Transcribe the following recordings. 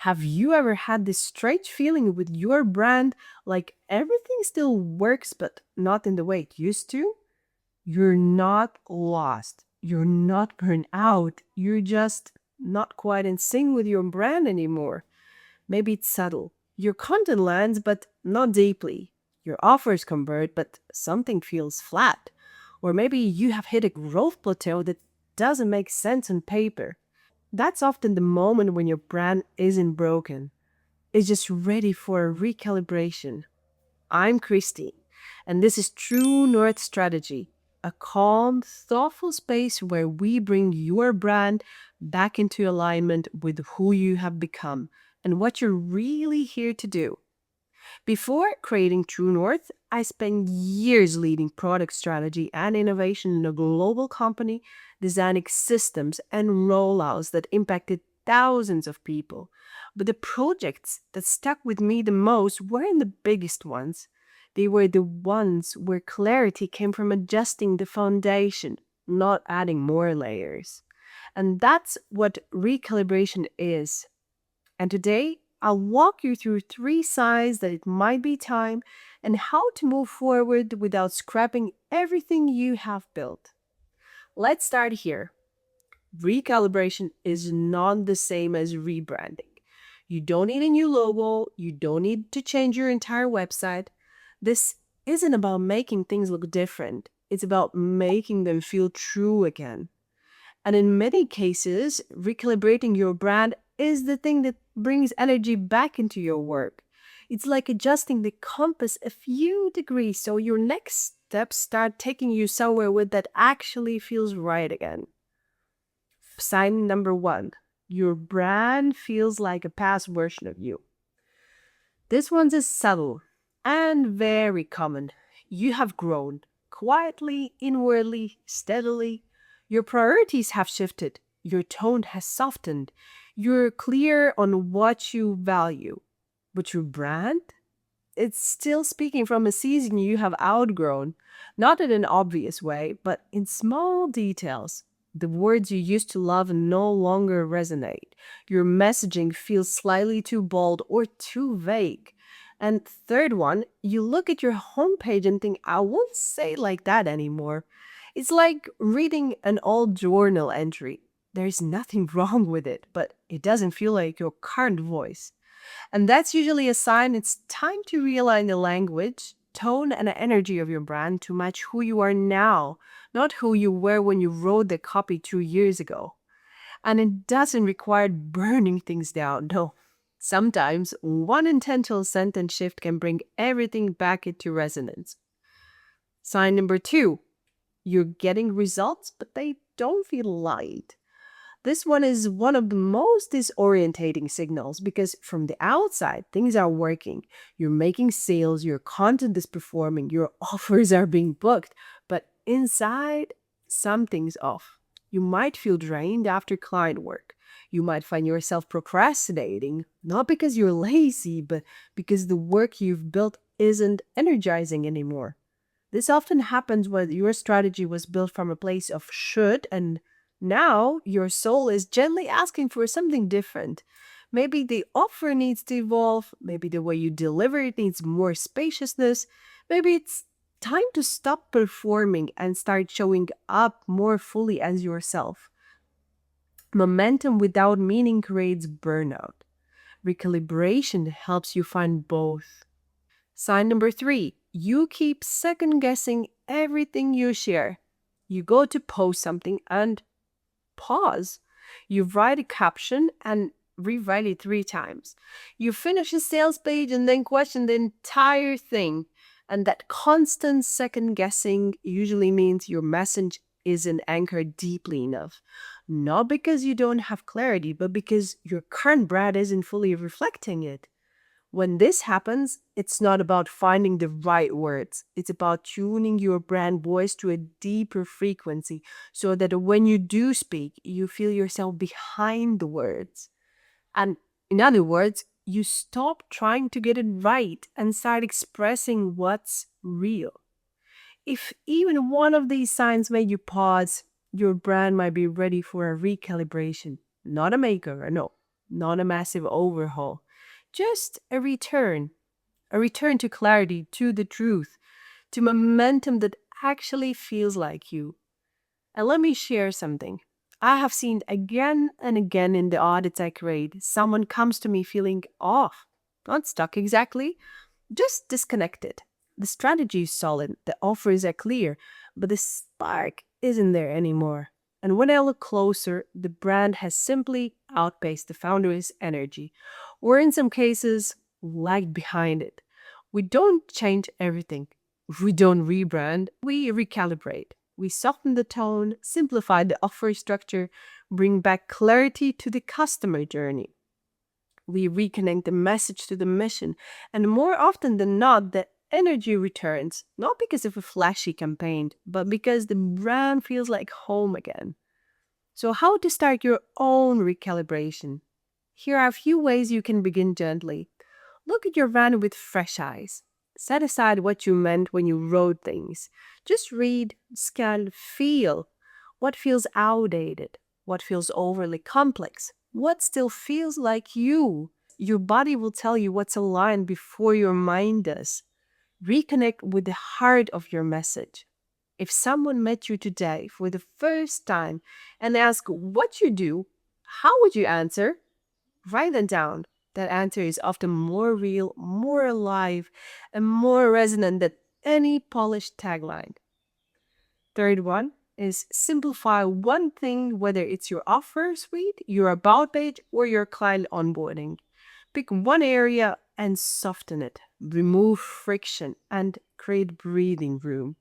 Have you ever had this strange feeling with your brand, like everything still works but not in the way it used to? You're not lost. You're not burned out. You're just not quite in sync with your brand anymore. Maybe it's subtle. Your content lands, but not deeply. Your offers convert, but something feels flat. Or maybe you have hit a growth plateau that doesn't make sense on paper. That's often the moment when your brand isn't broken. It's just ready for a recalibration. I'm Christine, and this is True North Strategy, a calm, thoughtful space where we bring your brand back into alignment with who you have become and what you're really here to do. Before creating True North, I spent years leading product strategy and innovation in a global company, designing systems and rollouts that impacted thousands of people. But the projects that stuck with me the most weren't the biggest ones. They were the ones where clarity came from adjusting the foundation, not adding more layers. And that's what recalibration is. And today, I'll walk you through three signs that it might be time and how to move forward without scrapping everything you have built. Let's start here. Recalibration is not the same as rebranding. You don't need a new logo, you don't need to change your entire website. This isn't about making things look different, it's about making them feel true again. And in many cases, recalibrating your brand is the thing that brings energy back into your work. It's like adjusting the compass a few degrees so your next steps start taking you somewhere with that actually feels right again. Sign number one, your brand feels like a past version of you. This one's is subtle and very common. You have grown quietly, inwardly, steadily. Your priorities have shifted. Your tone has softened. You're clear on what you value. But your brand? It's still speaking from a season you have outgrown, not in an obvious way, but in small details. The words you used to love no longer resonate. Your messaging feels slightly too bold or too vague. And third one, you look at your homepage and think, I won't say it like that anymore. It's like reading an old journal entry. There's nothing wrong with it, but it doesn't feel like your current voice. And that's usually a sign it's time to realign the language, tone, and energy of your brand to match who you are now, not who you were when you wrote the copy 2 years ago. And it doesn't require burning things down, no. Sometimes one intentional sentence shift can bring everything back into resonance. Sign number two, you're getting results, but they don't feel light. This one is one of the most disorientating signals because from the outside, things are working. You're making sales, your content is performing, your offers are being booked, but inside, something's off. You might feel drained after client work. You might find yourself procrastinating, not because you're lazy, but because the work you've built isn't energizing anymore. This often happens when your strategy was built from a place of should, and now your soul is gently asking for something different. Maybe the offer needs to evolve, maybe the way you deliver it needs more spaciousness, maybe it's time to stop performing and start showing up more fully as yourself. Momentum without meaning creates burnout. Recalibration helps you find both. Sign number three, you keep second guessing everything you share. You go to post something and pause. You write a caption and rewrite it 3 times. You finish a sales page and then question the entire thing. And that constant second guessing usually means your message isn't anchored deeply enough. Not because you don't have clarity, but because your current brand isn't fully reflecting it. When this happens, it's not about finding the right words. It's about tuning your brand voice to a deeper frequency so that when you do speak, you feel yourself behind the words. And in other words, you stop trying to get it right and start expressing what's real. If even one of these signs made you pause, your brand might be ready for a recalibration, not a makeover, no. not a massive overhaul, just a return to clarity, to the truth, to momentum that actually feels like you. And let me share something. I have seen again and again in the audits I create, someone comes to me feeling off, not stuck exactly, just disconnected. The strategy is solid, the offers are clear, but the spark isn't there anymore. And when I look closer, the brand has simply outpaced the founder's energy, or in some cases, lagged behind it. We don't change everything. We don't rebrand, we recalibrate. We soften the tone, simplify the offer structure, bring back clarity to the customer journey. We reconnect the message to the mission, and more often than not, the energy returns, not because of a flashy campaign, but because the brand feels like home again. So, how to start your own recalibration? Here are a few ways you can begin gently. Look at your brand with fresh eyes. Set aside what you meant when you wrote things. Just read, scan, feel. What feels outdated? What feels overly complex? What still feels like you? Your body will tell you what's aligned before your mind does. Reconnect with the heart of your message. If someone met you today for the first time and asked what you do, how would you answer? Write that down. That answer is often more real, more alive, and more resonant than any polished tagline. Third one is simplify one thing, whether it's your offer suite, your about page, or your client onboarding. Pick one area and soften it. Remove friction and create breathing room.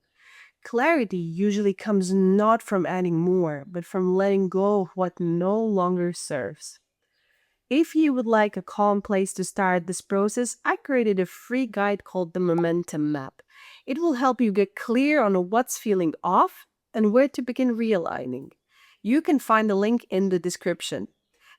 Clarity usually comes not from adding more, but from letting go of what no longer serves. If you would like a calm place to start this process, I created a free guide called the Momentum Map. It will help you get clear on what's feeling off and where to begin realigning. You can find the link in the description.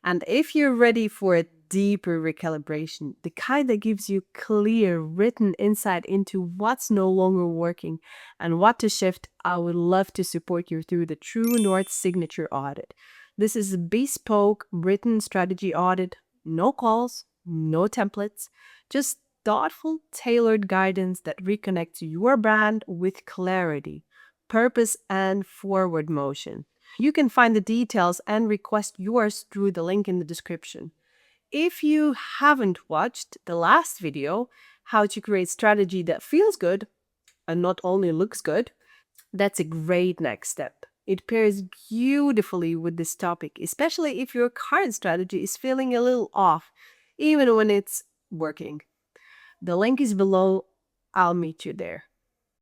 And if you're ready for a deeper recalibration, the kind that gives you clear written insight into what's no longer working and what to shift, I would love to support you through the True North Signature Audit. This is a bespoke written strategy audit, no calls, no templates, just thoughtful, tailored guidance that reconnects your brand with clarity, purpose, and forward motion. You can find the details and request yours through the link in the description. If you haven't watched the last video, how to create strategy that feels good and not only looks good, that's a great next step. It pairs beautifully with this topic, especially if your current strategy is feeling a little off, even when it's working. The link is below. I'll meet you there.